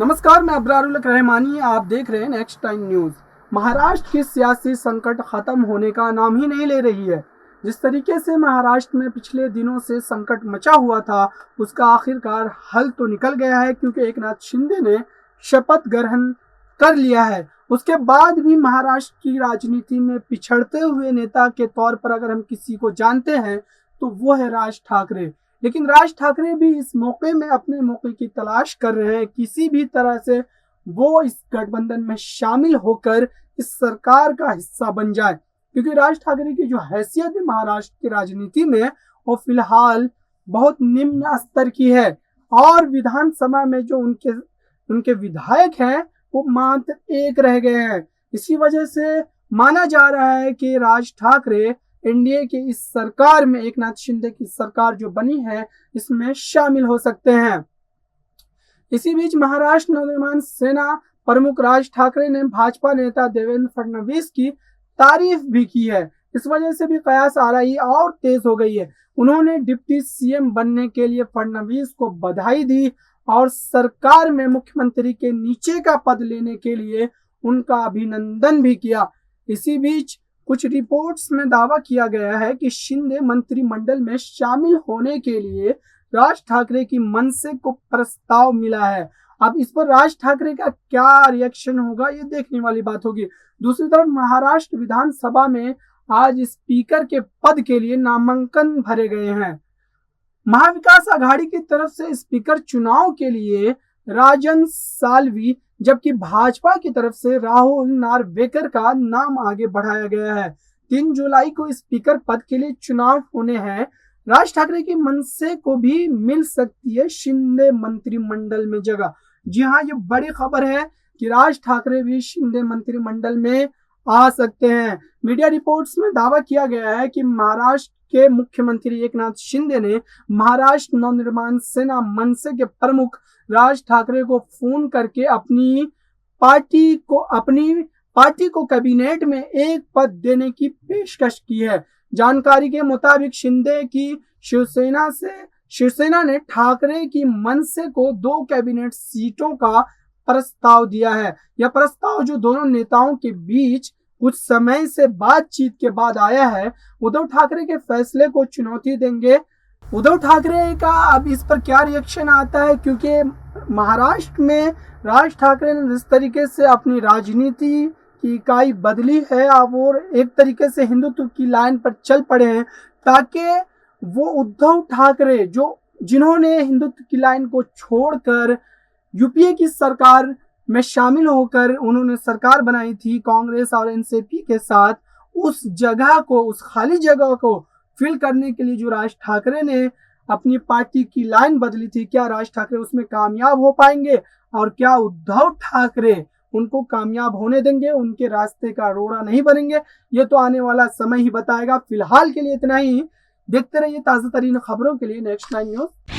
नमस्कार, मैं अब्रारुल रहमानी। आप देख रहे हैं नेक्स्ट टाइम न्यूज़। महाराष्ट्र की सियासी संकट खत्म होने का नाम ही नहीं ले रही है। जिस तरीके से महाराष्ट्र में पिछले दिनों से संकट मचा हुआ था, उसका आखिरकार हल तो निकल गया है, क्योंकि एकनाथ शिंदे ने शपथ ग्रहण कर लिया है। उसके बाद भी महाराष्ट्र की राजनीति में पिछड़ते हुए नेता के तौर पर अगर हम किसी को जानते हैं तो वो है राज ठाकरे। लेकिन राज ठाकरे भी इस मौके में अपने मौके की तलाश कर रहे हैं, किसी भी तरह से वो इस गठबंधन में शामिल होकर इस सरकार का हिस्सा बन जाए, क्योंकि राज ठाकरे की जो हैसियत है महाराष्ट्र की राजनीति में, वो फिलहाल बहुत निम्न स्तर की है। और विधानसभा में जो उनके विधायक हैं वो मात्र एक रह गए हैं। इसी वजह से माना जा रहा है कि राज ठाकरे एनडीए की इस सरकार में, एकनाथ शिंदे की सरकार जो बनी है, इसमें शामिल हो सकते हैं। इसी बीच महाराष्ट्र नवनिर्माण सेना प्रमुख राज ठाकरे ने भाजपा नेता देवेंद्र फडणवीस की तारीफ भी की है। इस वजह से भी कयास आराई और तेज हो गई है। उन्होंने डिप्टी सीएम बनने के लिए फडणवीस को बधाई दी और सरकार में मुख्यमंत्री के नीचे का पद लेने के लिए उनका अभिनंदन भी किया। इसी बीच कुछ रिपोर्ट्स में दावा किया गया है कि शिंदे मंत्रिमंडल में शामिल होने के लिए राज ठाकरे की मनसे को प्रस्ताव मिला है। अब इस पर राज ठाकरे का क्या रिएक्शन होगा, ये देखने वाली बात होगी। दूसरी तरफ महाराष्ट्र विधानसभा में आज स्पीकर के पद के लिए नामांकन भरे गए हैं। महाविकास आघाड़ी की तरफ से स्पीकर चुनाव के लिए राजन साल्वी, जबकि भाजपा की तरफ से राहुल नार्वेकर का नाम आगे बढ़ाया गया है। 3 जुलाई को स्पीकर पद के लिए चुनाव होने हैं। राज ठाकरे की मनसे को भी मिल सकती है शिंदे मंत्रिमंडल में जगह। जी हाँ, ये बड़ी खबर है कि राज ठाकरे भी शिंदे मंत्रिमंडल में आ सकते हैं। मीडिया रिपोर्ट्स में दावा किया गया है कि महाराष्ट्र के मुख्यमंत्री एकनाथ शिंदे ने महाराष्ट्र नवनिर्माण सेना मनसे के प्रमुख राज ठाकरे को फोन करके अपनी पार्टी को कैबिनेट में एक पद देने की पेशकश की है। जानकारी के मुताबिक शिंदे की शिवसेना ने ठाकरे की मनसे को 2 कैबिनेट सीटों का प्रस्ताव दिया है। यह प्रस्ताव जो दोनों नेताओं के बीच कुछ समय से बातचीत के बाद आया है, उद्धव ठाकरे के फैसले को चुनौती देंगे। उद्धव ठाकरे का अब इस पर क्या रिएक्शन आता है, क्योंकि महाराष्ट्र में राज ठाकरे ने जिस तरीके से अपनी राजनीति की इकाई बदली है और एक तरीके से हिंदुत्व की लाइन पर चल पड़े हैं, ताकि वो उद्धव ठाकरे जिन्होंने हिंदुत्व की लाइन को छोड़कर यूपीए की सरकार में शामिल होकर उन्होंने सरकार बनाई थी कांग्रेस और एनसीपी के साथ, उस खाली जगह को फिल करने के लिए जो राज ठाकरे ने अपनी पार्टी की लाइन बदली थी, क्या राज ठाकरे उसमें कामयाब हो पाएंगे और क्या उद्धव ठाकरे उनको कामयाब होने देंगे, उनके रास्ते का रोड़ा नहीं बनेंगे? ये तो आने वाला समय ही बताएगा। फिलहाल के लिए इतना ही। देखते रहिए ताज़ा तरीन खबरों के लिए नेक्स्ट टाइम न्यूज़।